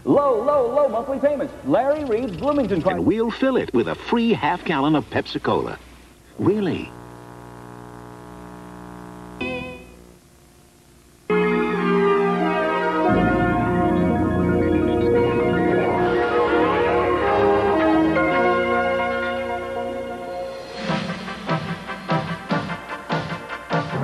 Low monthly payments. Larry Reed's Bloomington Price. And we'll fill it with a free half-gallon of Pepsi-Cola. Really?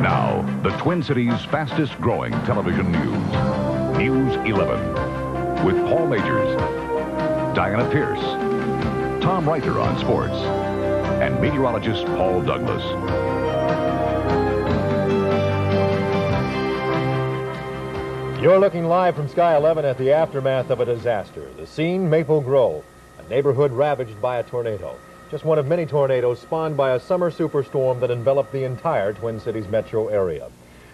Now, the Twin Cities' fastest-growing television news. News 11. With Paul Majors, Diana Pierce, Tom Reither on sports, and meteorologist Paul Douglas. You're looking live from Sky 11 at the aftermath of a disaster. The scene, Maple Grove, a neighborhood ravaged by a tornado. Just one of many tornadoes spawned by a summer superstorm that enveloped the entire Twin Cities metro area.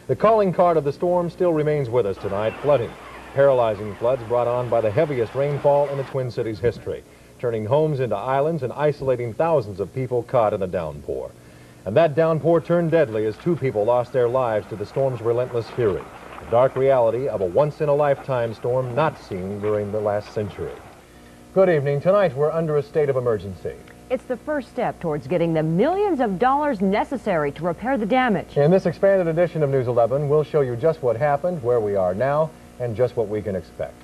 The calling card of the storm still remains with us tonight, flooding. Paralyzing floods brought on by the heaviest rainfall in the Twin Cities history, turning homes into islands and isolating thousands of people caught in the downpour. And that downpour turned deadly as 2 people lost their lives to the storm's relentless fury. The dark reality of a once-in-a-lifetime storm not seen during the last century. Good evening. Tonight we're under a state of emergency. It's the first step towards getting the millions of dollars necessary to repair the damage. In this expanded edition of News 11, we'll show you just what happened, where we are now, and just what we can expect.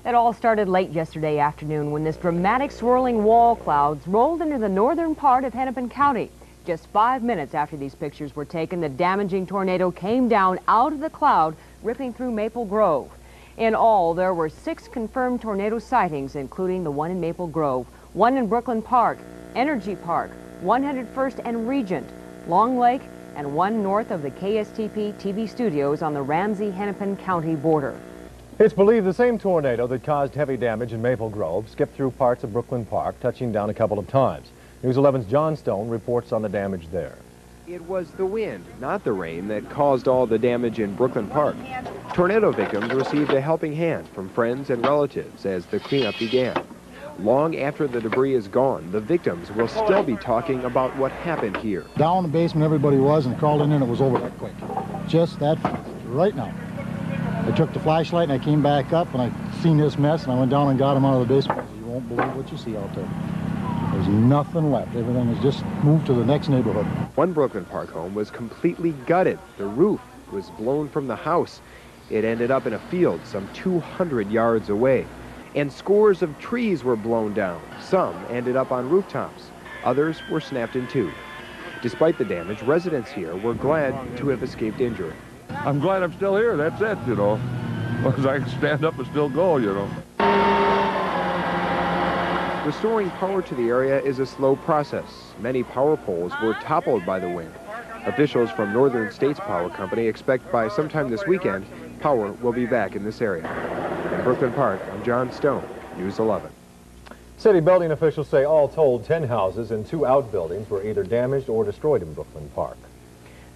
It all started late yesterday afternoon when this dramatic swirling wall clouds rolled into the northern part of Hennepin County. Just 5 minutes after these pictures were taken, the damaging tornado came down out of the cloud, ripping through Maple Grove. In all, there were 6 confirmed tornado sightings, including the one in Maple Grove, one in Brooklyn Park, Energy Park, 101st and Regent, Long Lake, and one north of the KSTP TV studios on the Ramsey-Hennepin County border. It's believed the same tornado that caused heavy damage in Maple Grove skipped through parts of Brooklyn Park, touching down a couple of times. News 11's John Stone reports on the damage there. It was the wind, not the rain, that caused all the damage in Brooklyn Park. Tornado victims received a helping hand from friends and relatives as the cleanup began. Long after the debris is gone, the victims will still be talking about what happened here. Down in the basement everybody was and crawled in and it was over that quick. Just that fast, right now. I took the flashlight and I came back up and I seen this mess and I went down and got him out of the basement. You won't believe what you see out there. There's nothing left. Everything has just moved to the next neighborhood. One Brooklyn Park home was completely gutted. The roof was blown from the house. It ended up in a field some 200 yards away. And scores of trees were blown down. Some ended up on rooftops. Others were snapped in two. Despite the damage, residents here were glad to have escaped injury. I'm glad I'm still here, that's it, you know. Because I can stand up and still go, you know. Restoring power to the area is a slow process. Many power poles were toppled by the wind. Officials from Northern States Power Company expect by sometime this weekend, power will be back in this area. In Brooklyn Park, I'm John Stone, News 11. City building officials say all told 10 houses and 2 outbuildings were either damaged or destroyed in Brooklyn Park.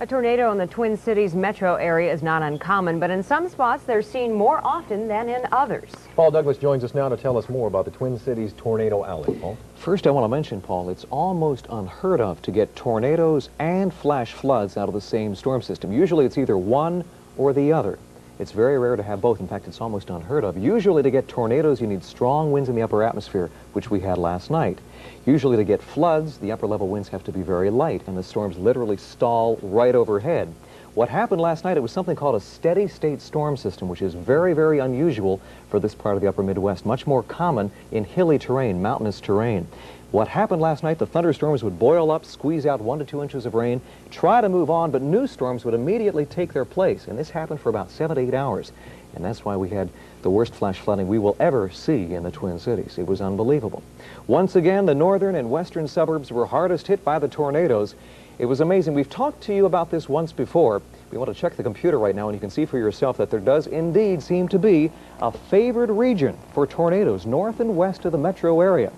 A tornado in the Twin Cities metro area is not uncommon, but in some spots they're seen more often than in others. Paul Douglas joins us now to tell us more about the Twin Cities Tornado Alley. Paul? First, I want to mention, Paul, it's almost unheard of to get tornadoes and flash floods out of the same storm system. Usually it's either one or the other. It's very rare to have both. In fact, it's almost unheard of. Usually to get tornadoes, you need strong winds in the upper atmosphere, which we had last night. Usually to get floods, the upper level winds have to be very light, and the storms literally stall right overhead. What happened last night, it was something called a steady state storm system, which is very, very unusual for this part of the upper Midwest, much more common in hilly terrain, mountainous terrain. What happened last night, the thunderstorms would boil up, squeeze out 1 to 2 inches of rain, try to move on, but new storms would immediately take their place. And this happened for about 7 to 8 hours. And that's why we had the worst flash flooding we will ever see in the Twin Cities. It was unbelievable. Once again, the northern and western suburbs were hardest hit by the tornadoes. It was amazing. We've talked to you about this once before. We want to check the computer right now, and you can see for yourself that there does indeed seem to be a favored region for tornadoes north and west of the metro area.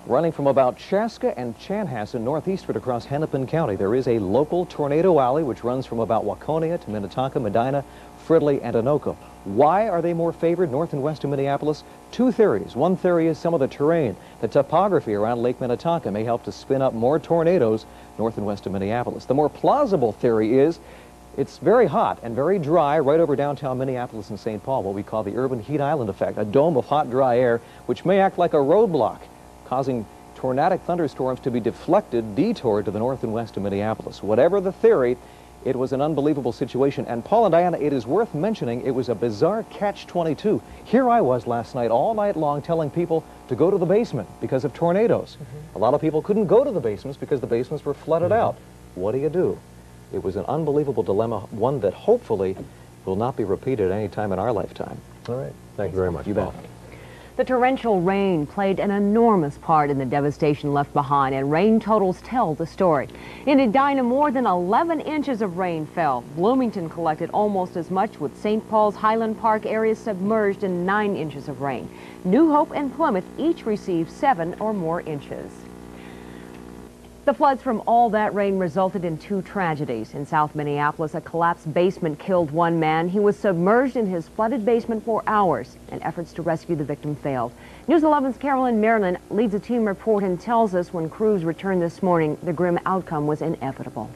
Running from about Chaska and Chanhassen northeastward across Hennepin County, there is a local tornado alley which runs from about Waconia to Minnetonka, Medina, Fridley, and Anoka. Why are they more favored north and west of Minneapolis? 2 theories. One theory is some of the terrain. The topography around Lake Minnetonka may help to spin up more tornadoes north and west of Minneapolis. The more plausible theory is It's very hot and very dry right over downtown Minneapolis and St. Paul, what we call the urban heat island effect, a dome of hot, dry air, which may act like a roadblock, causing tornadic thunderstorms to be detoured to the north and west of Minneapolis. Whatever the theory, it was an unbelievable situation. And Paul and Diana, it is worth mentioning, it was a bizarre catch-22. Here I was last night, all night long, telling people to go to the basement because of tornadoes. A lot of people couldn't go to the basements because the basements were flooded out. What do? It was an unbelievable dilemma, one that hopefully will not be repeated any time in our lifetime. All right. Thank you very much, You Paul. bet. The torrential rain played an enormous part in the devastation left behind, and rain totals tell the story. In Edina, more than 11 inches of rain fell. Bloomington collected almost as much, with St. Paul's Highland Park area submerged in 9 inches of rain. New Hope and Plymouth each received 7 or more inches. The floods from all that rain resulted in 2 tragedies. In South Minneapolis, a collapsed basement killed 1 man. He was submerged in his flooded basement for hours, and efforts to rescue the victim failed. News 11's Carolyn Maryland leads a team report and tells us when crews returned this morning, the grim outcome was inevitable.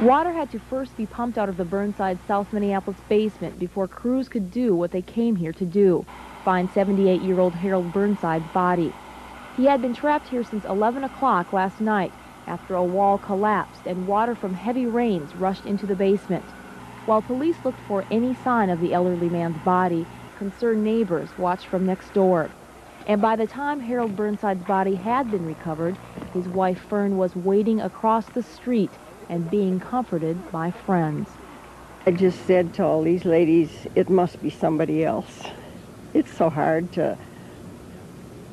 Water had to first be pumped out of the Burnside South Minneapolis basement before crews could do what they came here to do, find 78-year-old Harold Burnside's body. He had been trapped here since 11 o'clock last night after a wall collapsed and water from heavy rains rushed into the basement. While police looked for any sign of the elderly man's body, concerned neighbors watched from next door. And by the time Harold Burnside's body had been recovered, his wife Fern was waiting across the street and being comforted by friends. I just said to all these ladies, it must be somebody else. It's so hard to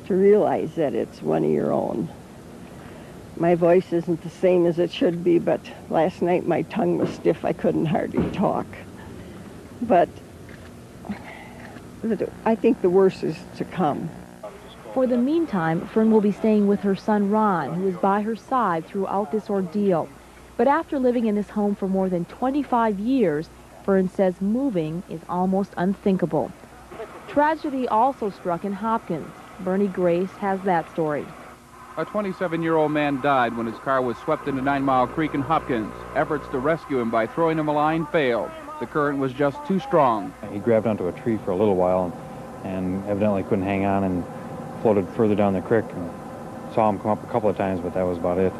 realize that it's one of your own. My voice isn't the same as it should be, but last night my tongue was stiff. I couldn't hardly talk. But I think the worst is to come. For the meantime, Fern will be staying with her son Ron, who is by her side throughout this ordeal. But after living in this home for more than 25 years, Fern says moving is almost unthinkable. Tragedy also struck in Hopkins. Bernie Grace has that story. A 27-year-old man died when his car was swept into 9 Mile Creek in Hopkins. Efforts to rescue him by throwing him a line failed. The current was just too strong. He grabbed onto a tree for a little while and evidently couldn't hang on and floated further down the creek. And saw him come up a couple of times, but that was about it.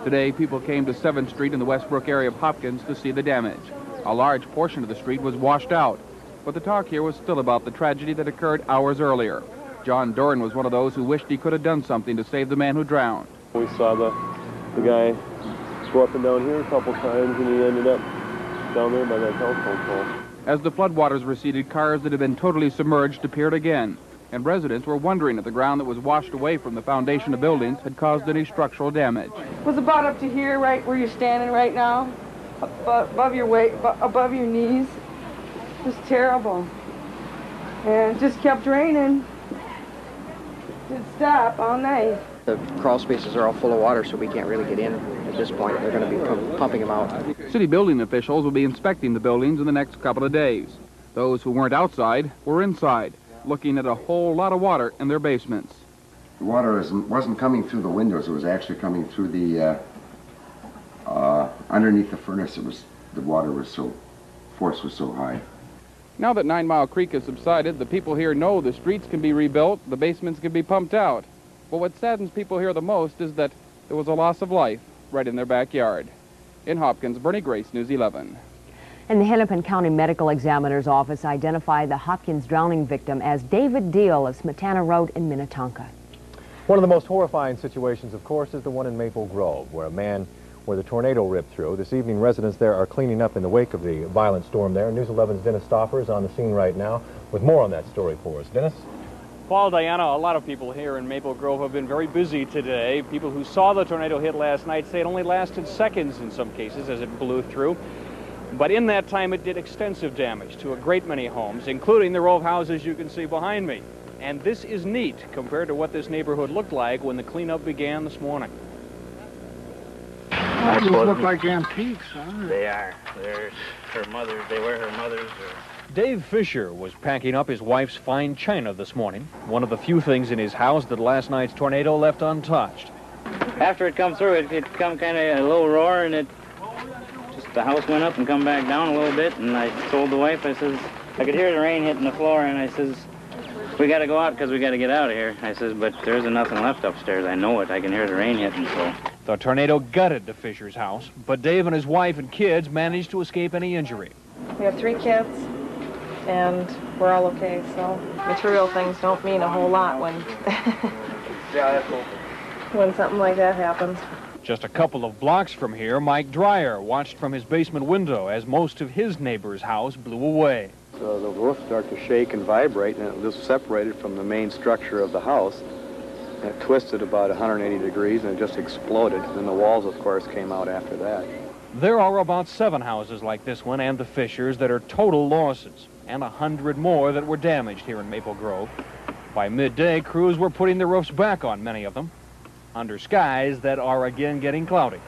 Today, people came to 7th Street in the Westbrook area of Hopkins to see the damage. A large portion of the street was washed out, but the talk here was still about the tragedy that occurred hours earlier. John Doran was one of those who wished he could have done something to save the man who drowned. We saw the guy go up and down here a couple times, and he ended up down there by that telephone pole. As the floodwaters receded, cars that had been totally submerged appeared again, and residents were wondering if the ground that was washed away from the foundation of buildings had caused any structural damage. It was about up to here, right where you're standing right now, above your weight, above your knees. It was terrible, and it just kept raining. Didn't stop all night. The crawl spaces are all full of water, so we can't really get in at this point. They're going to be pumping them out. City building officials will be inspecting the buildings in the next couple of days. Those who weren't outside were inside, looking at a whole lot of water in their basements. The water wasn't coming through the windows. It was actually coming through the underneath the furnace. The water was force was so high. Now that 9 Mile Creek has subsided, the people here know the streets can be rebuilt, the basements can be pumped out. But what saddens people here the most is that there was a loss of life right in their backyard. In Hopkins, Bernie Grace, News 11. And the Hennepin County Medical Examiner's Office identified the Hopkins drowning victim as David Deal of Smetana Road in Minnetonka. One of the most horrifying situations, of course, is the one in Maple Grove, where the tornado ripped through. This evening, residents there are cleaning up in the wake of the violent storm there. News 11's Dennis Stoffer is on the scene right now with more on that story for us. Dennis? Paul, Diana, a lot of people here in Maple Grove have been very busy today. People who saw the tornado hit last night say it only lasted seconds in some cases as it blew through. But in that time, it did extensive damage to a great many homes, including the row of houses you can see behind me. And this is neat compared to what this neighborhood looked like when the cleanup began this morning. Those look like antiques, huh? They are. They're her mother's. They were her mother's. Dave Fisher was packing up his wife's fine china this morning, one of the few things in his house that last night's tornado left untouched. After it come through, it come kind of a low roar, and it just The house went up and come back down a little bit, and I told the wife, I says, I could hear the rain hitting the floor, and I says, we got to go out because we got to get out of here. I says, but there isn't nothing left upstairs. I know it. I can hear the rain hitting, so. The tornado gutted the Fisher's house, but Dave and his wife and kids managed to escape any injury. We have 3 kids, and we're all okay, so material things don't mean a whole lot when, when something like that happens. Just a couple of blocks from here, Mike Dreyer watched from his basement window as most of his neighbor's house blew away. So the roof started to shake and vibrate, and it was separated from the main structure of the house. And it twisted about 180 degrees, and it just exploded. And the walls, of course, came out after that. There are about 7 houses like this one and the Fishers that are total losses, and 100 more that were damaged here in Maple Grove. By midday, crews were putting the roofs back on many of them, under skies that are again getting cloudy.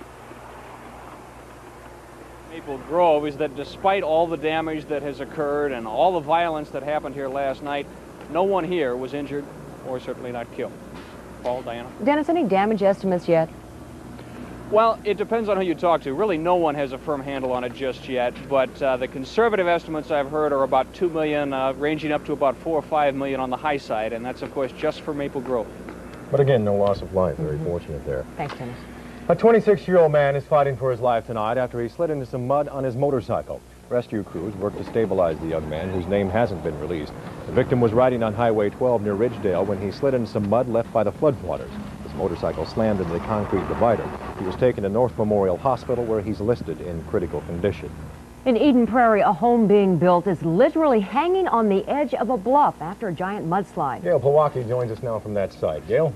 Maple Grove is that despite all the damage that has occurred and all the violence that happened here last night, no one here was injured or certainly not killed. Paul, Diana? Dennis, any damage estimates yet? Well, it depends on who you talk to. Really, no one has a firm handle on it just yet, but the conservative estimates I've heard are about $2 million, ranging up to about $4 or $5 million on the high side, and that's, of course, just for Maple Grove. But again, no loss of life. Very fortunate there. Thanks, Dennis. A 26-year-old man is fighting for his life tonight after he slid into some mud on his motorcycle. Rescue crews worked to stabilize the young man, whose name hasn't been released. The victim was riding on Highway 12 near Ridgedale when he slid into some mud left by the floodwaters. His motorcycle slammed into the concrete divider. He was taken to North Memorial Hospital, where he's listed in critical condition. In Eden Prairie, a home being built is literally hanging on the edge of a bluff after a giant mudslide. Gail Pawaki joins us now from that site. Gail?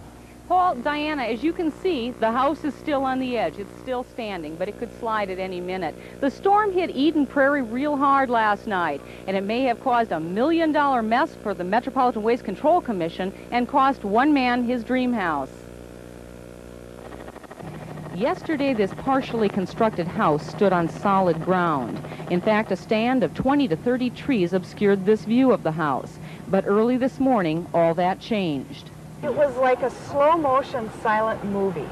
Paul, Diana, as you can see, the house is still on the edge. It's still standing, but it could slide at any minute. The storm hit Eden Prairie real hard last night, and it may have caused $1 million mess for the Metropolitan Waste Control Commission and cost one man his dream house. Yesterday, this partially constructed house stood on solid ground. In fact, a stand of 20 to 30 trees obscured this view of the house. But early this morning, all that changed. It was like a slow-motion silent movie.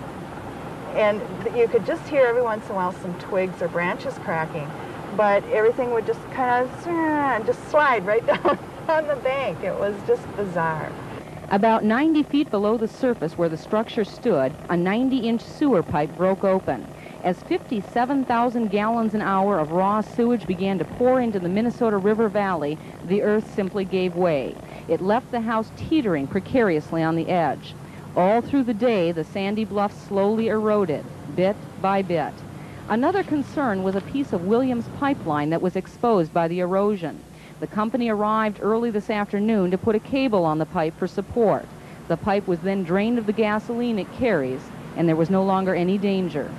And you could just hear every once in a while some twigs or branches cracking. But everything would just kind of just slide right down on the bank. It was just bizarre. About 90 feet below the surface where the structure stood, a 90-inch sewer pipe broke open. As 57,000 gallons an hour of raw sewage began to pour into the Minnesota River Valley, the earth simply gave way. It left the house teetering precariously on the edge. All through the day, the sandy bluff slowly eroded, bit by bit. Another concern was a piece of Williams pipeline that was exposed by the erosion. The company arrived early this afternoon to put a cable on the pipe for support. The pipe was then drained of the gasoline it carries, and there was no longer any danger.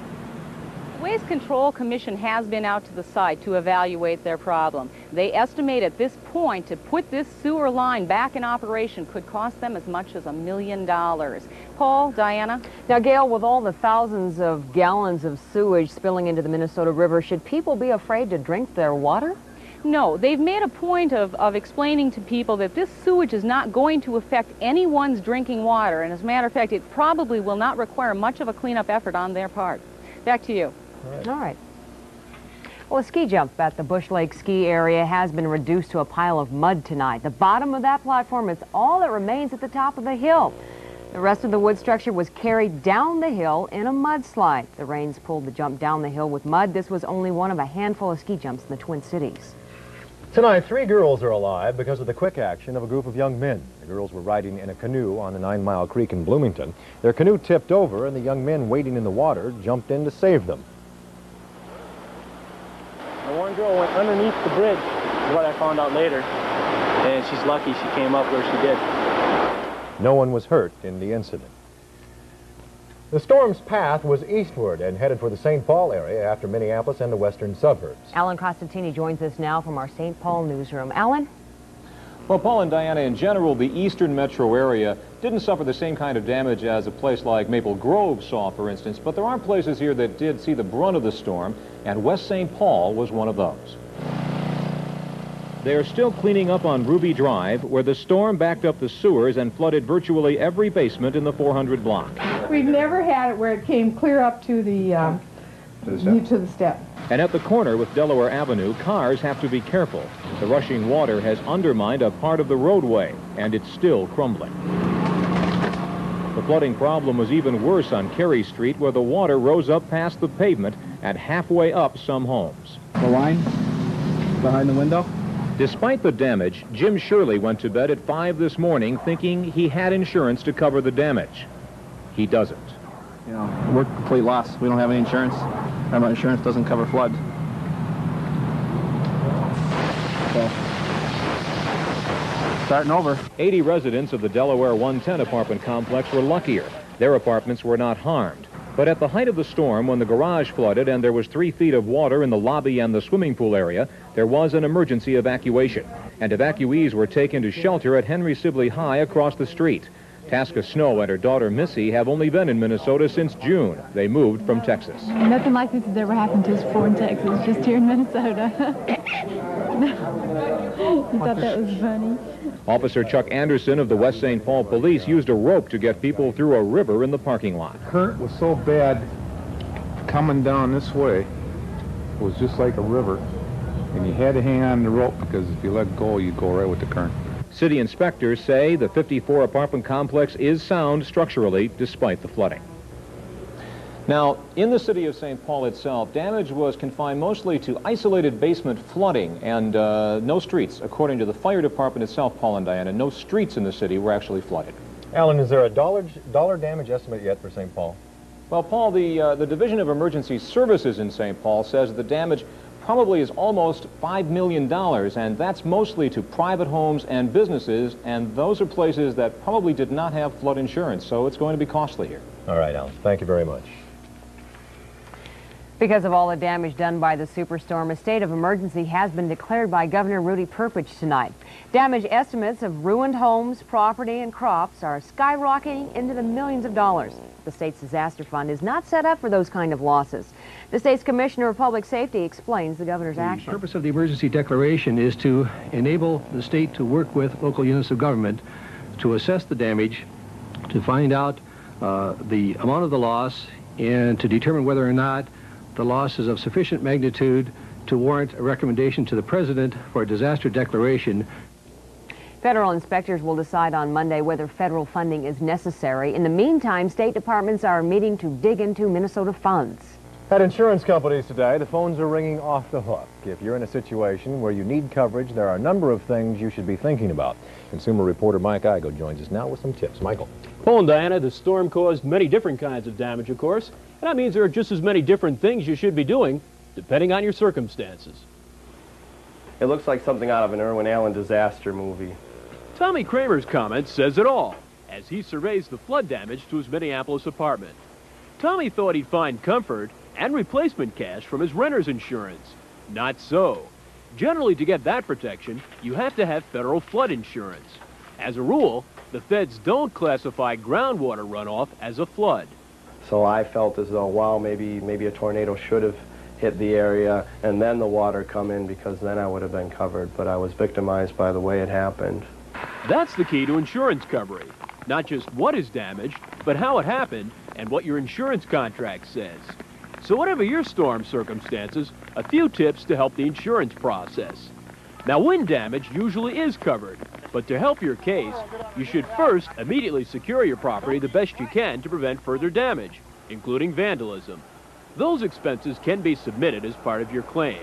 The Waste Control Commission has been out to the site to evaluate their problem. They estimate at this point to put this sewer line back in operation could cost them as much as $1 million. Paul, Diana? Now, Gail, with all the thousands of gallons of sewage spilling into the Minnesota River, should people be afraid to drink their water? No, they've made a point of explaining to people that this sewage is not going to affect anyone's drinking water, and as a matter of fact, it probably will not require much of a cleanup effort on their part. Back to you. All right. Well, a ski jump at the Busch Lake ski area has been reduced to a pile of mud tonight. The bottom of that platform is all that remains at the top of the hill. The rest of the wood structure was carried down the hill in a mudslide. The rains pulled the jump down the hill with mud. This was only one of a handful of ski jumps in the Twin Cities. Tonight, 3 girls are alive because of the quick action of a group of young men. The girls were riding in a canoe on the 9 Mile Creek in Bloomington. Their canoe tipped over, and the young men waiting in the water jumped in to save them. The one girl went underneath the bridge, is what I found out later, and she's lucky she came up where she did. No one was hurt in the incident. The storm's path was eastward and headed for the St. Paul area after Minneapolis and the western suburbs. Alan Costantini joins us now from our St. Paul newsroom. Alan? Well, Paul and Diana, in general, the eastern metro area didn't suffer the same kind of damage as a place like Maple Grove saw, for instance, but there are places here that did see the brunt of the storm, and West St. Paul was one of those. They're still cleaning up on Ruby Drive, where the storm backed up the sewers and flooded virtually every basement in the 400 block. We've never had it where it came clear up to the step. And at the corner with Delaware Avenue, cars have to be careful. The rushing water has undermined a part of the roadway, and it's still crumbling. The flooding problem was even worse on Carey Street, where the water rose up past the pavement and halfway up some homes. The line behind the window? Despite the damage, Jim Shirley went to bed at 5 this morning thinking he had insurance to cover the damage. He doesn't. You know, we're complete loss. We don't have any insurance. Our insurance doesn't cover floods. So, starting over. 80 residents of the Delaware 110 apartment complex were luckier. Their apartments were not harmed. But at the height of the storm, when the garage flooded and there was 3 feet of water in the lobby and the swimming pool area, there was an emergency evacuation. And evacuees were taken to shelter at Henry Sibley High across the street. Tasca Snow and her daughter Missy have only been in Minnesota since June. They moved from Texas. Nothing like this has ever happened to us before in Texas, just here in Minnesota. You thought that was funny? Officer Chuck Anderson of the West St. Paul Police used a rope to get people through a river in the parking lot. The current was so bad coming down this way, it was just like a river, and you had to hang on the rope because if you let go, you'd go right with the current. City inspectors say the 54 apartment complex is sound structurally despite the flooding. Now, in the city of St. Paul itself, damage was confined mostly to isolated basement flooding and no streets. According to the fire department itself, Paul and Diana, no streets in the city were actually flooded. Alan, is there a dollar damage estimate yet for St. Paul? Well, Paul, the Division of Emergency Services in St. Paul says the damage probably is almost $5 million, and that's mostly to private homes and businesses, and those are places that probably did not have flood insurance, so it's going to be costly here. All right, Alan. Thank you very much. Because of all the damage done by the superstorm, a state of emergency has been declared by Governor Rudy Perpich tonight. Damage estimates of ruined homes, property, and crops are skyrocketing into the millions of dollars. The state's disaster fund is not set up for those kind of losses. The state's Commissioner of Public Safety explains the governor's action. The purpose of the emergency declaration is to enable the state to work with local units of government to assess the damage, to find out the amount of the loss, and to determine whether or not the loss is of sufficient magnitude to warrant a recommendation to the President for a disaster declaration. Federal inspectors will decide on Monday whether federal funding is necessary. In the meantime, state departments are meeting to dig into Minnesota funds. At insurance companies today, the phones are ringing off the hook. If you're in a situation where you need coverage, there are a number of things you should be thinking about. Consumer reporter Mike Igo joins us now with some tips. Michael. Paul and Diana, the storm caused many different kinds of damage, of course, and that means there are just as many different things you should be doing, depending on your circumstances. It looks like something out of an Irwin Allen disaster movie. Tommy Kramer's comment says it all, as he surveys the flood damage to his Minneapolis apartment. Tommy thought he'd find comfort and replacement cash from his renter's insurance. Not so. Generally, to get that protection, you have to have federal flood insurance. As a rule, the feds don't classify groundwater runoff as a flood. So I felt as though, wow, maybe a tornado should have hit the area and then the water come in, because then I would have been covered. But I was victimized by the way it happened. That's the key to insurance coverage. Not just what is damaged, but how it happened and what your insurance contract says. So whatever your storm circumstances, a few tips to help the insurance process. Now, wind damage usually is covered, but to help your case, you should first immediately secure your property the best you can to prevent further damage, including vandalism. Those expenses can be submitted as part of your claim.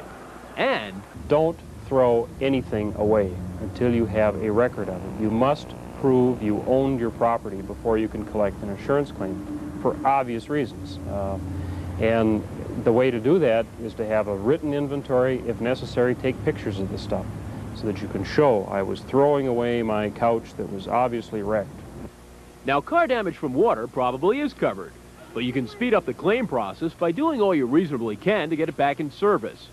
And don't throw anything away until you have a record of it. You must prove you owned your property before you can collect an insurance claim, for obvious reasons. And the way to do that is to have a written inventory. If necessary, take pictures of the stuff so that you can show I was throwing away my couch that was obviously wrecked. Now, car damage from water probably is covered, but you can speed up the claim process by doing all you reasonably can to get it back in service.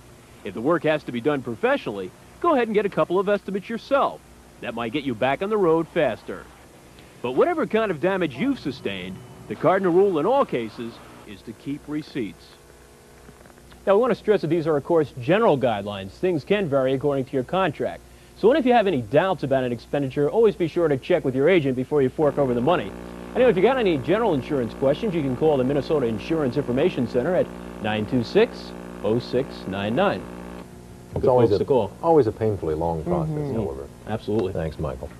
If the work has to be done professionally, go ahead and get a couple of estimates yourself. That might get you back on the road faster. But whatever kind of damage you've sustained, the cardinal rule in all cases is to keep receipts. Now, we want to stress that these are, of course, general guidelines. Things can vary according to your contract. So if you have any doubts about an expenditure, always be sure to check with your agent before you fork over the money. Anyway, if you got any general insurance questions, you can call the Minnesota Insurance Information Center at 0699. It's always folks to call. always a painfully long process, however. Absolutely. Thanks, Michael.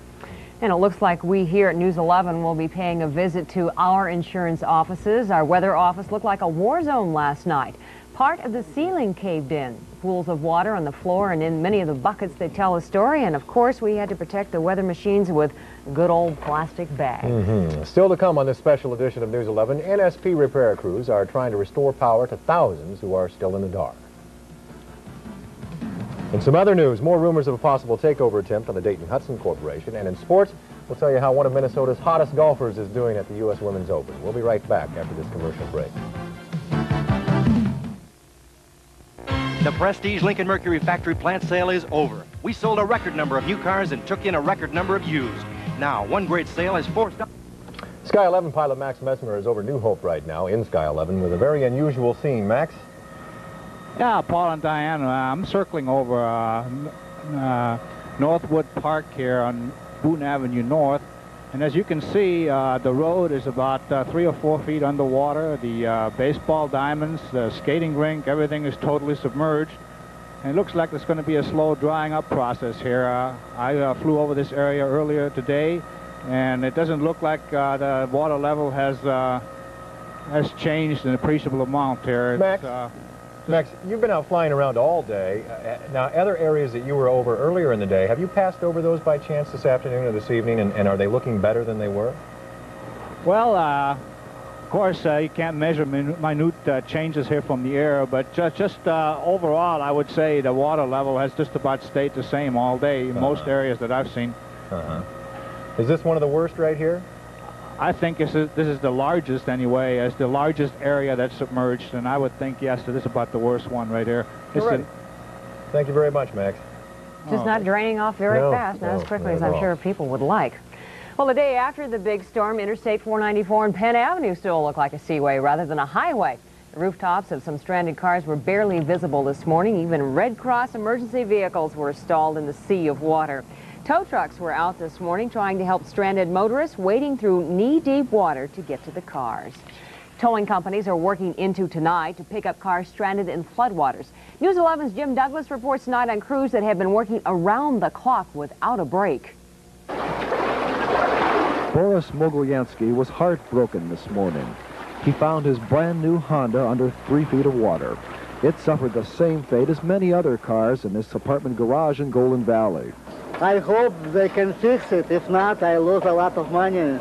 And it looks like we here at News 11 will be paying a visit to our insurance offices. Our weather office looked like a war zone last night. Part of the ceiling caved in. Pools of water on the floor and in many of the buckets they tell a story. And of course, we had to protect the weather machines with good old plastic bags. Still to come on this special edition of News 11, NSP repair crews are trying to restore power to thousands who are still in the dark. In some other news, more rumors of a possible takeover attempt on the Dayton-Hudson Corporation. And in sports, we'll tell you how one of Minnesota's hottest golfers is doing at the U.S. Women's Open. We'll be right back after this commercial break. The Prestige Lincoln Mercury factory plant sale is over. We sold a record number of new cars and took in a record number of used. Now, one great sale has forced... Sky 11 pilot Max Messmer is over New Hope right now in Sky 11 with a very unusual scene. Max? Yeah, Paul and Diane, I'm circling over Northwood Park here on Boone Avenue North. And as you can see, the road is about 3 or 4 feet underwater. The baseball diamonds, the skating rink, everything is totally submerged. And it looks like there's going to be a slow drying up process here. I flew over this area earlier today, and it doesn't look like the water level has changed an appreciable amount here. Max, you've been out flying around all day. Now, other areas that you were over earlier in the day, have you passed over those by chance this afternoon or this evening, and are they looking better than they were? Well, of course, you can't measure minute changes here from the air, but just overall, I would say the water level has just about stayed the same all day in most areas that I've seen. Is this one of the worst right here? I think this is the largest anyway. It's the largest area that's submerged, and I would think, yes, this is about the worst one right here. Thank you very much, Max. Just not draining off very fast, not as quickly as I'm sure people would like. Well, the day after the big storm, Interstate 494 and Penn Avenue still look like a seaway rather than a highway. The rooftops of some stranded cars were barely visible this morning. Even Red Cross emergency vehicles were stalled in the sea of water. Tow trucks were out this morning trying to help stranded motorists wading through knee-deep water to get to the cars. Towing companies are working into tonight to pick up cars stranded in floodwaters. News 11's Jim Douglas reports tonight on crews that have been working around the clock without a break. Boris Mogilyansky was heartbroken this morning. He found his brand new Honda under 3 feet of water. It suffered the same fate as many other cars in this apartment garage in Golden Valley. I hope they can fix it. If not, I lose a lot of money.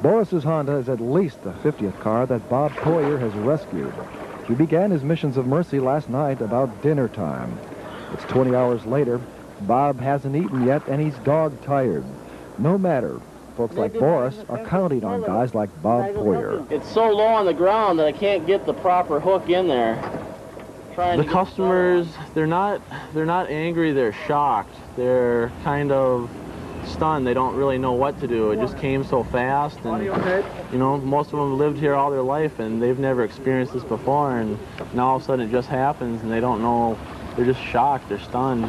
Boris's Honda is at least the 50th car that Bob Poyer has rescued. He began his missions of mercy last night about dinner time. It's 20 hours later. Bob hasn't eaten yet, and he's dog-tired. No matter. Folks like Boris are counting on guys like Bob Poyer. It's so low on the ground that I can't get the proper hook in there. The customers, they're not angry, they're shocked. They're kind of stunned. They don't really know what to do. It just came so fast, and you know, most of them lived here all their life and they've never experienced this before, and now all of a sudden it just happens and they don't know. They're just shocked, they're stunned.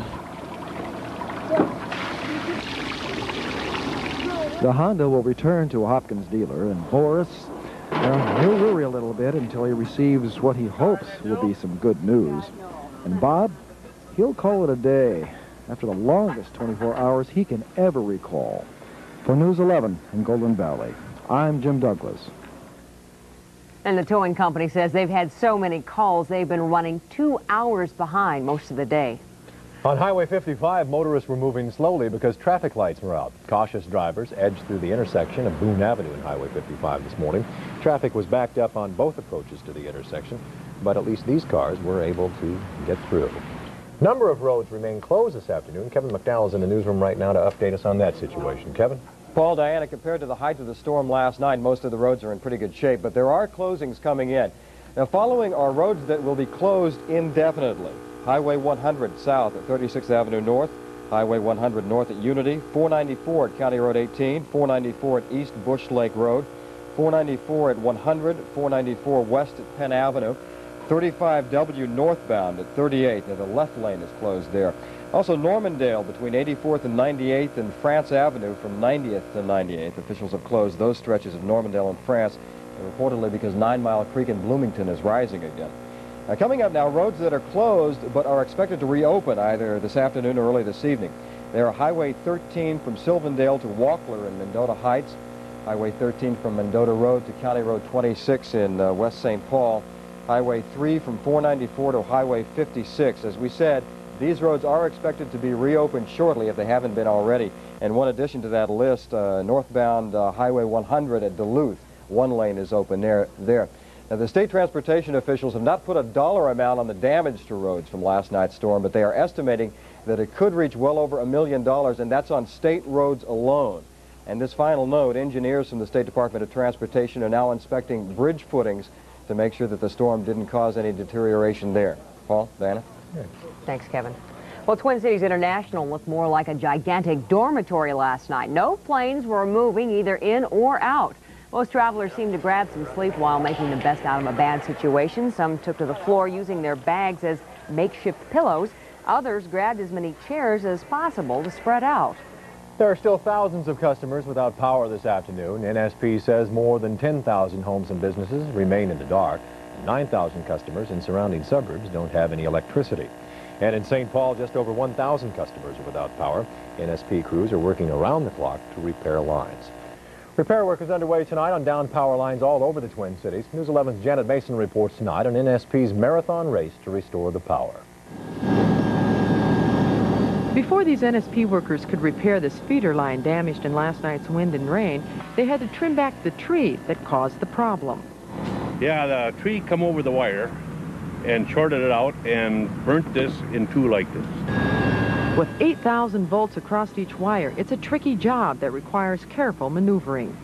The Honda will return to a Hopkins dealer, and Boris, he'll worry a little bit until he receives what he hopes will be some good news. And Bob, he'll call it a day after the longest 24 hours he can ever recall. For News 11 in Golden Valley, I'm Jim Douglas. And the towing company says they've had so many calls they've been running 2 hours behind most of the day. On Highway 55, motorists were moving slowly because traffic lights were out. Cautious drivers edged through the intersection of Boone Avenue and Highway 55 this morning. Traffic was backed up on both approaches to the intersection, but at least these cars were able to get through. A number of roads remain closed this afternoon. Kevin MacDowell is in the newsroom right now to update us on that situation. Kevin? Paul, Diana, compared to the height of the storm last night, most of the roads are in pretty good shape, but there are closings coming in. Now, following are roads that will be closed indefinitely. Highway 100 south at 36th Avenue North, Highway 100 north at Unity, 494 at County Road 18, 494 at East Busch Lake Road, 494 at 100, 494 west at Penn Avenue, 35W northbound at 38. Now, the left lane is closed there. Also, Normandale between 84th and 98th and France Avenue from 90th to 98th. Officials have closed those stretches of Normandale and France, reportedly because 9 Mile Creek in Bloomington is rising again. Coming up now, roads that are closed but are expected to reopen either this afternoon or early this evening. There are Highway 13 from Sylvandale to Walkler in Mendota Heights, Highway 13 from Mendota Road to County Road 26 in West St. Paul, Highway 3 from 494 to Highway 56. As we said, these roads are expected to be reopened shortly if they haven't been already. And one addition to that list, northbound Highway 100 at Duluth, one lane is open there. Now, the state transportation officials have not put a dollar amount on the damage to roads from last night's storm, but they are estimating that it could reach well over $1 million, and that's on state roads alone. And this final note, engineers from the State Department of Transportation are now inspecting bridge footings to make sure that the storm didn't cause any deterioration there. Paul, Diana? Thanks, Kevin. Well, Twin Cities International looked more like a gigantic dormitory last night. No planes were moving either in or out. Most travelers seemed to grab some sleep while making the best out of a bad situation. Some took to the floor using their bags as makeshift pillows. Others grabbed as many chairs as possible to spread out. There are still thousands of customers without power this afternoon. NSP says more than 10,000 homes and businesses remain in the dark. 9,000 customers in surrounding suburbs don't have any electricity. And in St. Paul, just over 1,000 customers are without power. NSP crews are working around the clock to repair lines. Repair work is underway tonight on downed power lines all over the Twin Cities. News 11's Janet Mason reports tonight on NSP's marathon race to restore the power. Before these NSP workers could repair this feeder line damaged in last night's wind and rain, they had to trim back the tree that caused the problem. Yeah, the tree come over the wire and shorted it out and burnt this in two like this. With 8,000 volts across each wire, it's a tricky job that requires careful maneuvering.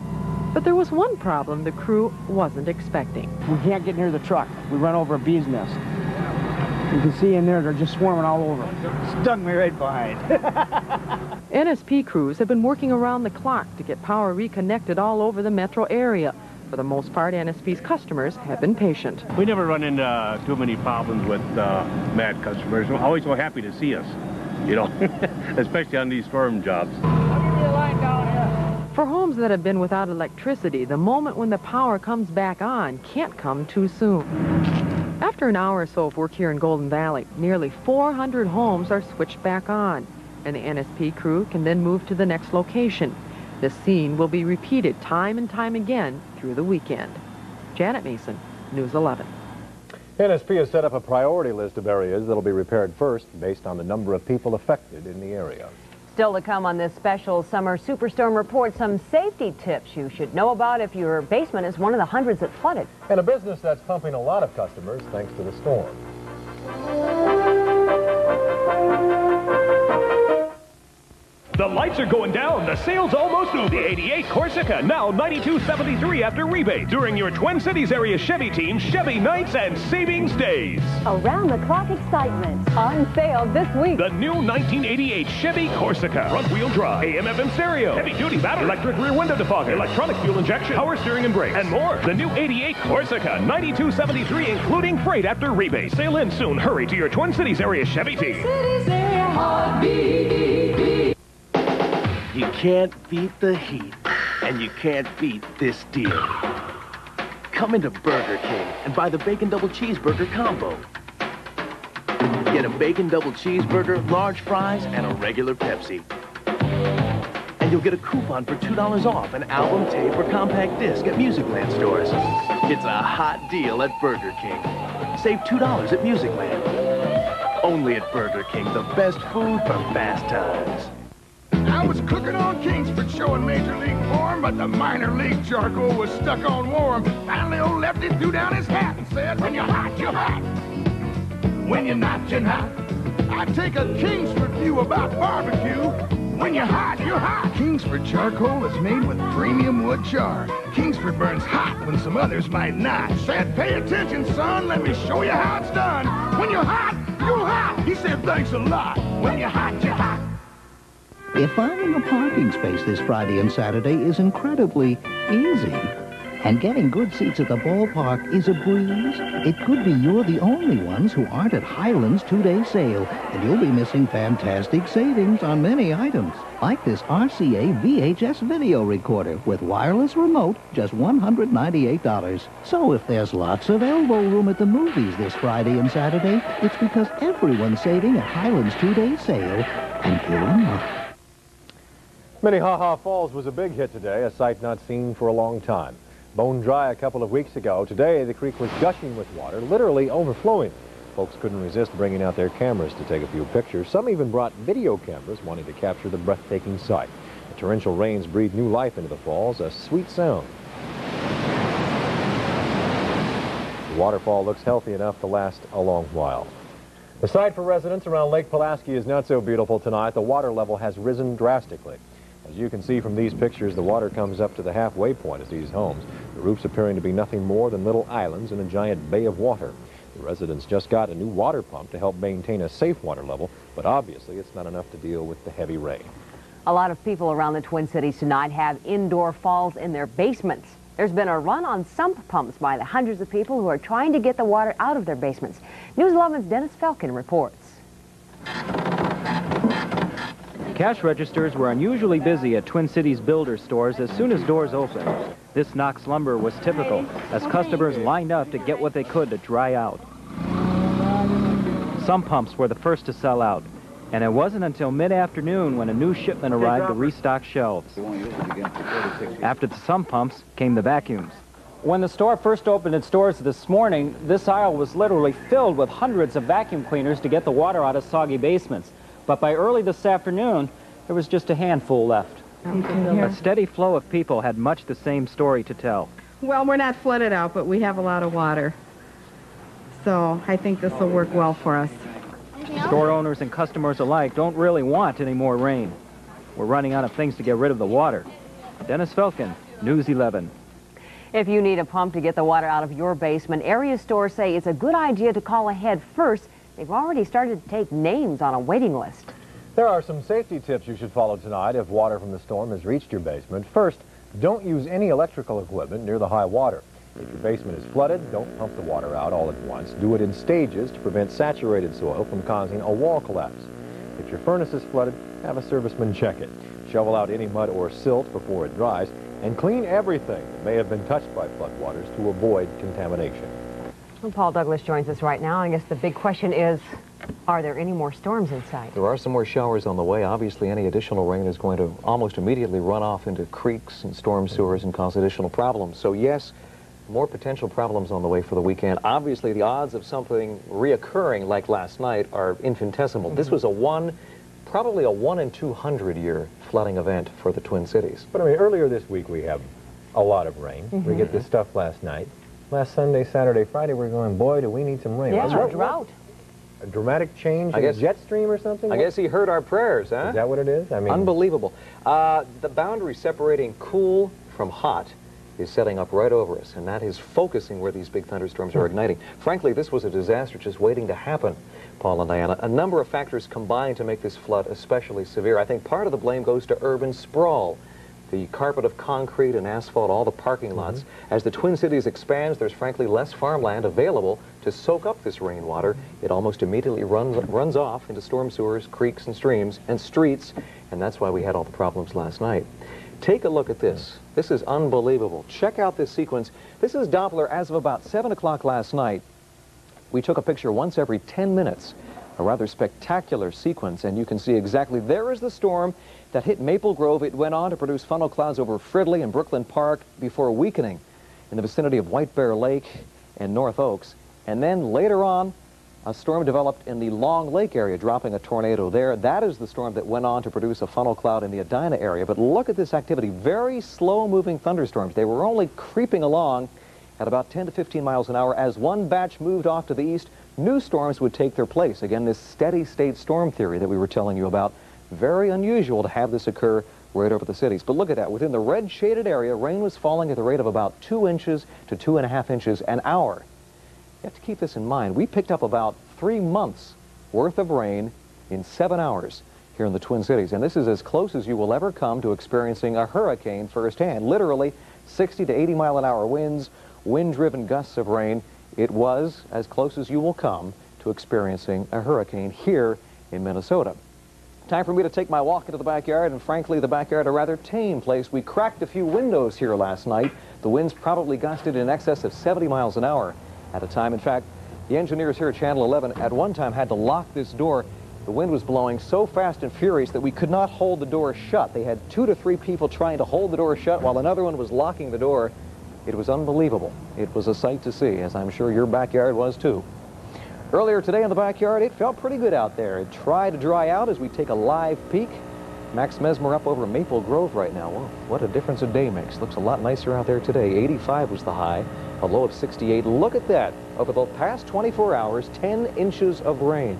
But there was one problem the crew wasn't expecting. We can't get near the truck. We run over a bee's nest. You can see in there, they're just swarming all over. Stung me right behind. NSP crews have been working around the clock to get power reconnected all over the metro area. For the most part, NSP's customers have been patient. We never run into too many problems with mad customers. They're always so happy to see us, you know, especially on these storm jobs. I'll give you a line down here. For homes that have been without electricity, the moment when the power comes back on can't come too soon. After an hour or so of work here in Golden Valley, nearly 400 homes are switched back on, and the NSP crew can then move to the next location. The scene will be repeated time and time again through the weekend. Janet Mason, News 11. NSP has set up a priority list of areas that will be repaired first based on the number of people affected in the area. Still to come on this special summer superstorm report, some safety tips you should know about if your basement is one of the hundreds that flooded. And a business that's pumping a lot of customers thanks to the storm. The lights are going down. The sale's almost over. The 88 Corsica, now $92.73 after rebate. During your Twin Cities area Chevy team, Chevy Nights and Savings Days. Around-the-clock excitement on sale this week. The new 1988 Chevy Corsica. Front-wheel drive, AM/FM stereo, heavy-duty battery, electric rear window defogger, electronic fuel injection, power steering and brakes, and more. The new 88 Corsica, $92.73 including freight after rebate. Sale in soon. Hurry to your Twin Cities area Chevy team. You can't beat the heat, and you can't beat this deal. Come into Burger King and buy the Bacon Double Cheeseburger combo. Get a Bacon Double Cheeseburger, large fries, and a regular Pepsi. And you'll get a coupon for $2 off an album, tape, or compact disc at Musicland stores. It's a hot deal at Burger King. Save $2 at Musicland. Only at Burger King, the best food for fast times. I was cooking on Kingsford showing Major League form, but the minor league charcoal was stuck on warm. Finally, old Lefty threw down his hat and said, when you're hot, you're hot. When you're not, you're not. I take a Kingsford view about barbecue. When you're hot, you're hot. Kingsford charcoal is made with premium wood char. Kingsford burns hot when some others might not. Said, pay attention, son, let me show you how it's done. When you're hot, you're hot. He said, thanks a lot. When you're hot, you're hot. If finding a parking space this Friday and Saturday is incredibly easy, And getting good seats at the ballpark is a breeze. It could be you're the only ones who aren't at Highland's two-day sale, and you'll be missing fantastic savings on many items, like this RCA VHS video recorder with wireless remote, just $198. So if there's lots of elbow room at the movies this Friday and Saturday, it's because everyone's saving at Highland's two-day sale. And good luck. Minnehaha Falls was a big hit today, a sight not seen for a long time. Bone dry a couple of weeks ago. Today, the creek was gushing with water, literally overflowing. Folks couldn't resist bringing out their cameras to take a few pictures. Some even brought video cameras, wanting to capture the breathtaking sight. The torrential rains breathed new life into the falls, a sweet sound. The waterfall looks healthy enough to last a long while. The sight for residents around Lake Pulaski is not so beautiful tonight. The water level has risen drastically. As you can see from these pictures, the water comes up to the halfway point of these homes, the roofs appearing to be nothing more than little islands in a giant bay of water. The residents just got a new water pump to help maintain a safe water level, but obviously it's not enough to deal with the heavy rain. A lot of people around the Twin Cities tonight have indoor falls in their basements. There's been a run on sump pumps by the hundreds of people who are trying to get the water out of their basements. News 11's Dennis Feltgen reports. Cash registers were unusually busy at Twin Cities builder stores as soon as doors opened. This Knox lumber was typical, as customers lined up to get what they could to dry out. Sump pumps were the first to sell out, and it wasn't until mid-afternoon when a new shipment arrived to restock shelves. After the sump pumps came the vacuums. When the store first opened its doors this morning, this aisle was literally filled with hundreds of vacuum cleaners to get the water out of soggy basements. But by early this afternoon, there was just a handful left. A steady flow of people had much the same story to tell. Well, we're not flooded out, but we have a lot of water. So I think this will work well for us. Store owners and customers alike don't really want any more rain. We're running out of things to get rid of the water. Dennis Feltgen, News 11. If you need a pump to get the water out of your basement, area stores say it's a good idea to call ahead first. They've already started to take names on a waiting list. There are some safety tips you should follow tonight if water from the storm has reached your basement. First, don't use any electrical equipment near the high water. If your basement is flooded, don't pump the water out all at once. Do it in stages to prevent saturated soil from causing a wall collapse. If your furnace is flooded, have a serviceman check it. Shovel out any mud or silt before it dries, and clean everything that may have been touched by floodwaters to avoid contamination. Well, Paul Douglas joins us right now. I guess the big question is, are there any more storms in sight? There are some more showers on the way. Obviously, any additional rain is going to almost immediately run off into creeks and storm sewers and cause additional problems. So, yes, more potential problems on the way for the weekend. Obviously, the odds of something reoccurring like last night are infinitesimal. This was probably a 1 in 200 year flooding event for the Twin Cities. But I mean, earlier this week we have a lot of rain. We get this stuff last night. Last Sunday, Saturday, Friday, we're going, boy, do we need some rain. Yeah, a drought. A dramatic change in jet stream or something? I guess he heard our prayers, huh? Is that what it is? I mean, unbelievable. The boundary separating cool from hot is setting up right over us, and that is focusing where these big thunderstorms are igniting. Frankly, this was a disaster just waiting to happen, Paul and Diana. A number of factors combined to make this flood especially severe. I think part of the blame goes to urban sprawl. The carpet of concrete and asphalt, all the parking lots. As the Twin Cities expands, there's frankly less farmland available to soak up this rainwater. It almost immediately runs off into storm sewers, creeks and streams and streets, and that's why we had all the problems last night. Take a look at this. This is unbelievable. Check out this sequence. This is Doppler as of about 7 o'clock last night. We took a picture once every 10 minutes. A rather spectacular sequence, and you can see exactly there is the storm that hit Maple Grove. It went on to produce funnel clouds over Fridley and Brooklyn Park before weakening in the vicinity of White Bear Lake and North Oaks. And then later on, a storm developed in the Long Lake area, dropping a tornado there. That is the storm that went on to produce a funnel cloud in the Edina area. But look at this activity. Very slow-moving thunderstorms. They were only creeping along at about 10 to 15 miles an hour. As one batch moved off to the east, new storms would take their place. Again, this steady-state storm theory that we were telling you about. Very unusual to have this occur right over the cities. But look at that. Within the red-shaded area, rain was falling at the rate of about 2 inches to 2.5 inches an hour. You have to keep this in mind. We picked up about 3 months worth of rain in 7 hours here in the Twin Cities. And this is as close as you will ever come to experiencing a hurricane firsthand. Literally 60 to 80 mile an hour winds, wind-driven gusts of rain. It was as close as you will come to experiencing a hurricane here in Minnesota. Time for me to take my walk into the backyard, and frankly, the backyard a rather tame place. We cracked a few windows here last night. The winds probably gusted in excess of 70 miles an hour at a time. In fact, the engineers here at Channel 11 at one time had to lock this door. The wind was blowing so fast and furious that we could not hold the door shut. They had 2 to 3 people trying to hold the door shut while another one was locking the door. It was unbelievable. It was a sight to see, as I'm sure your backyard was too. Earlier today in the backyard, it felt pretty good out there. It tried to dry out as we take a live peek. Max Mesmer up over Maple Grove right now. Well, what a difference a day makes. Looks a lot nicer out there today. 85 was the high, a low of 68. Look at that. Over the past 24 hours, 10 inches of rain.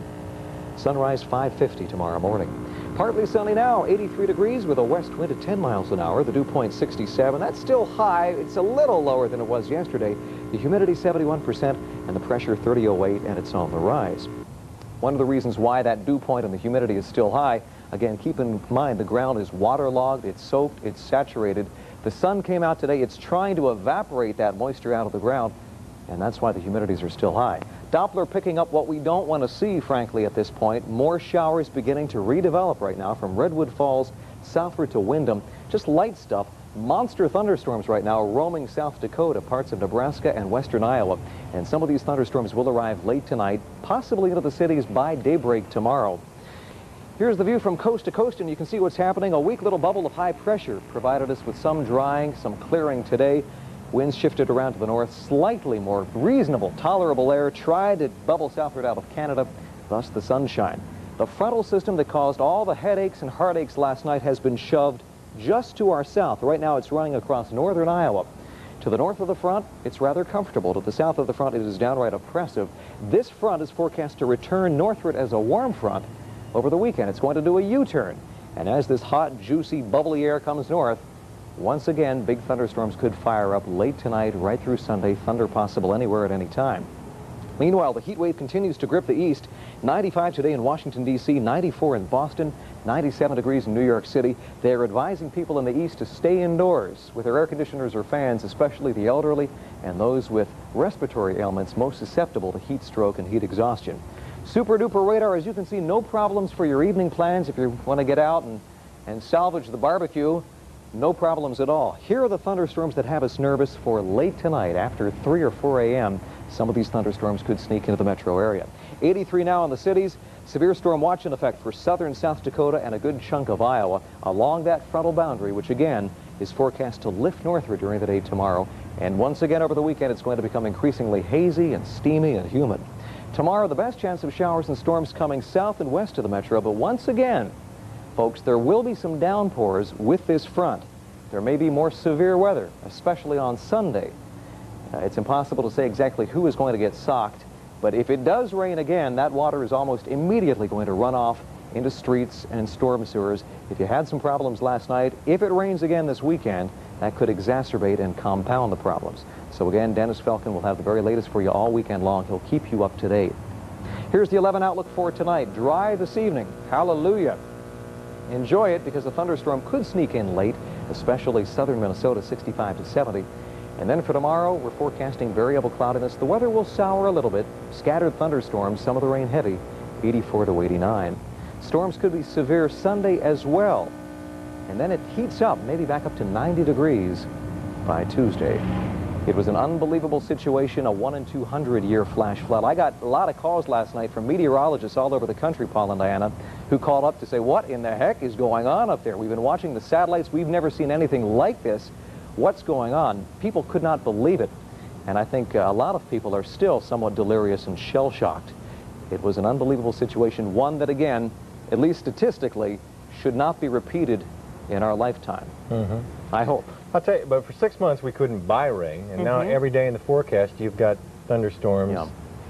Sunrise 5:50 tomorrow morning. Partly sunny now, 83 degrees with a west wind at 10 miles an hour. The dew point 67. That's still high. It's a little lower than it was yesterday. The humidity 71% and the pressure 3008, and it's on the rise. One of the reasons why that dew point and the humidity is still high, again, keep in mind the ground is waterlogged, it's soaked, it's saturated. The sun came out today. It's trying to evaporate that moisture out of the ground, and that's why the humidities are still high. Doppler picking up what we don't want to see, frankly, at this point. More showers beginning to redevelop right now from Redwood Falls southward to Windham. Just light stuff. Monster thunderstorms right now roaming South Dakota, parts of Nebraska and western Iowa. And some of these thunderstorms will arrive late tonight, possibly into the cities by daybreak tomorrow. Here's the view from coast to coast, and you can see what's happening. A weak little bubble of high pressure provided us with some drying, some clearing today. Winds shifted around to the north, slightly more reasonable, tolerable air tried to bubble southward out of Canada, thus the sunshine. The frontal system that caused all the headaches and heartaches last night has been shoved just to our south. Right now it's running across northern Iowa. To the north of the front, it's rather comfortable. To the south of the front, it is downright oppressive. This front is forecast to return northward as a warm front over the weekend. It's going to do a U-turn. And as this hot, juicy, bubbly air comes north, once again, big thunderstorms could fire up late tonight, right through Sunday. Thunder possible anywhere at any time. Meanwhile, the heat wave continues to grip the east. 95 today in Washington, D.C., 94 in Boston, 97 degrees in New York City. They're advising people in the east to stay indoors with their air conditioners or fans, especially the elderly and those with respiratory ailments most susceptible to heat stroke and heat exhaustion. Super duper radar, as you can see, no problems for your evening plans if you want to get out and salvage the barbecue. No problems at all. Here are the thunderstorms that have us nervous for late tonight after 3 or 4 a.m. Some of these thunderstorms could sneak into the metro area. 83 now in the cities. Severe storm watch in effect for southern South Dakota and a good chunk of Iowa along that frontal boundary, which again is forecast to lift northward during the day tomorrow. And once again over the weekend, it's going to become increasingly hazy and steamy and humid. Tomorrow, the best chance of showers and storms coming south and west of the metro, but once again, folks, there will be some downpours with this front. There may be more severe weather, especially on Sunday. It's impossible to say exactly who is going to get socked, but if it does rain again, that water is almost immediately going to run off into streets and storm sewers. If you had some problems last night, if it rains again this weekend, that could exacerbate and compound the problems. So again, Dennis Feltgen will have the very latest for you all weekend long. He'll keep you up to date. Here's the 11 outlook for tonight. Dry this evening. Hallelujah. Enjoy it because the thunderstorm could sneak in late, especially southern Minnesota, 65 to 70. And then for tomorrow, we're forecasting variable cloudiness. The weather will sour a little bit. Scattered thunderstorms, some of the rain heavy, 84 to 89. Storms could be severe Sunday as well. And then it heats up, maybe back up to 90 degrees by Tuesday. It was an unbelievable situation, a 1 in 200 year flash flood. I got a lot of calls last night from meteorologists all over the country, Paul and Diana, who called up to say, what in the heck is going on up there? We've been watching the satellites. We've never seen anything like this. What's going on? People could not believe it. And I think a lot of people are still somewhat delirious and shell-shocked. It was an unbelievable situation, one that, again, at least statistically, should not be repeated in our lifetime. I hope. I'll tell you, but for 6 months we couldn't buy rain, and now every day in the forecast you've got thunderstorms. Yeah.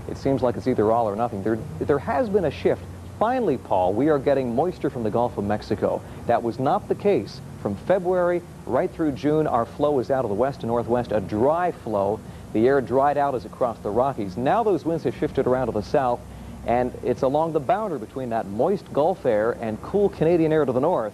It seems like it's either all or nothing. There has been a shift. Finally, Paul, we are getting moisture from the Gulf of Mexico. That was not the case from February right through June. Our flow is out of the west to northwest, a dry flow. The air dried out as it crossed the Rockies. Now those winds have shifted around to the south, and it's along the boundary between that moist Gulf air and cool Canadian air to the north.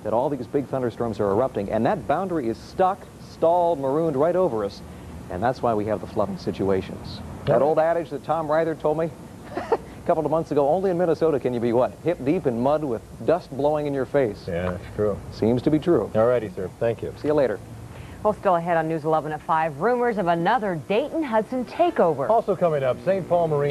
that all these big thunderstorms are erupting, and that boundary is stuck, stalled, marooned right over us, and that's why we have the flooding situations. That old adage that Tom Ryder told me a couple of months ago, only in Minnesota can you be, what, hip deep in mud with dust blowing in your face. Yeah, that's true. Seems to be true. All righty, sir. Thank you. See you later. Well, still ahead on News 11 at 5, rumors of another Dayton-Hudson takeover. Also coming up, St. Paul Marine...